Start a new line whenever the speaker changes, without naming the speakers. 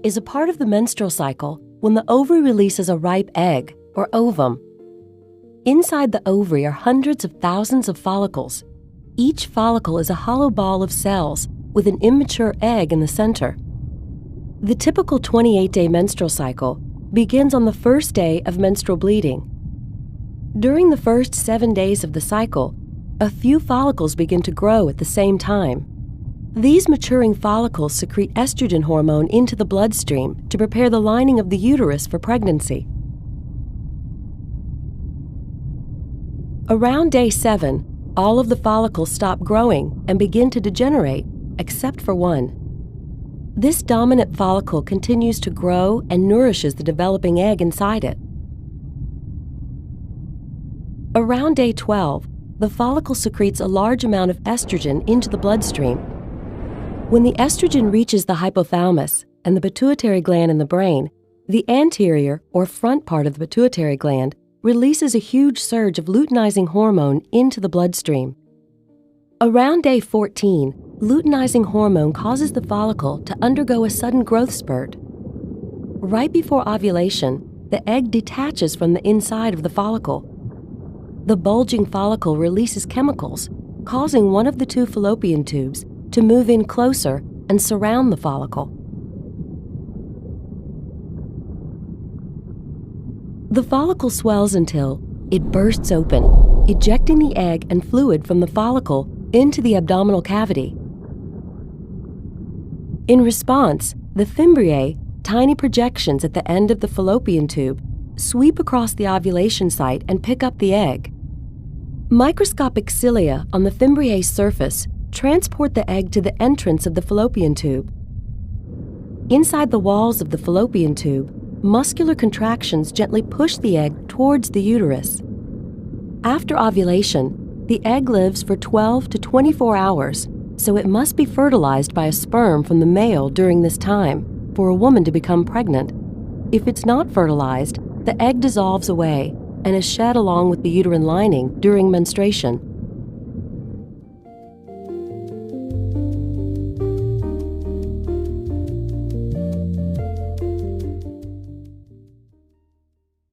is a part of the menstrual cycle when the ovary releases a ripe egg, or ovum. Inside the ovary are hundreds of thousands of follicles. Each follicle is a hollow ball of cells with an immature egg in the center. The typical 28-day menstrual cycle begins on the first day of menstrual bleeding. During the first 7 days of the cycle, a few follicles begin to grow at the same time. These maturing follicles secrete estrogen hormone into the bloodstream to prepare the lining of the uterus for pregnancy. Around day 7, all of the follicles stop growing and begin to degenerate, except for one. This dominant follicle continues to grow and nourishes the developing egg inside it. Around day 12, the follicle secretes a large amount of estrogen into the bloodstream. When the estrogen reaches the hypothalamus and the pituitary gland in the brain, the anterior or front part of the pituitary gland releases a huge surge of luteinizing hormone into the bloodstream. Around day 14, luteinizing hormone causes the follicle to undergo a sudden growth spurt. Right before ovulation, the egg detaches from the inside of the follicle. The bulging follicle releases chemicals, causing one of the two fallopian tubes to move in closer and surround the follicle. The follicle swells until it bursts open, ejecting the egg and fluid from the follicle into the abdominal cavity. In response, the fimbriae, tiny projections at the end of the fallopian tube, sweep across the ovulation site and pick up the egg. Microscopic cilia on the fimbriae's surface transport the egg to the entrance of the fallopian tube. Inside the walls of the fallopian tube, muscular contractions gently push the egg towards the uterus. After ovulation, the egg lives for 12 to 24 hours, so it must be fertilized by a sperm from the male during this time for a woman to become pregnant. If it's not fertilized, the egg dissolves away and is shed along with the uterine lining during menstruation.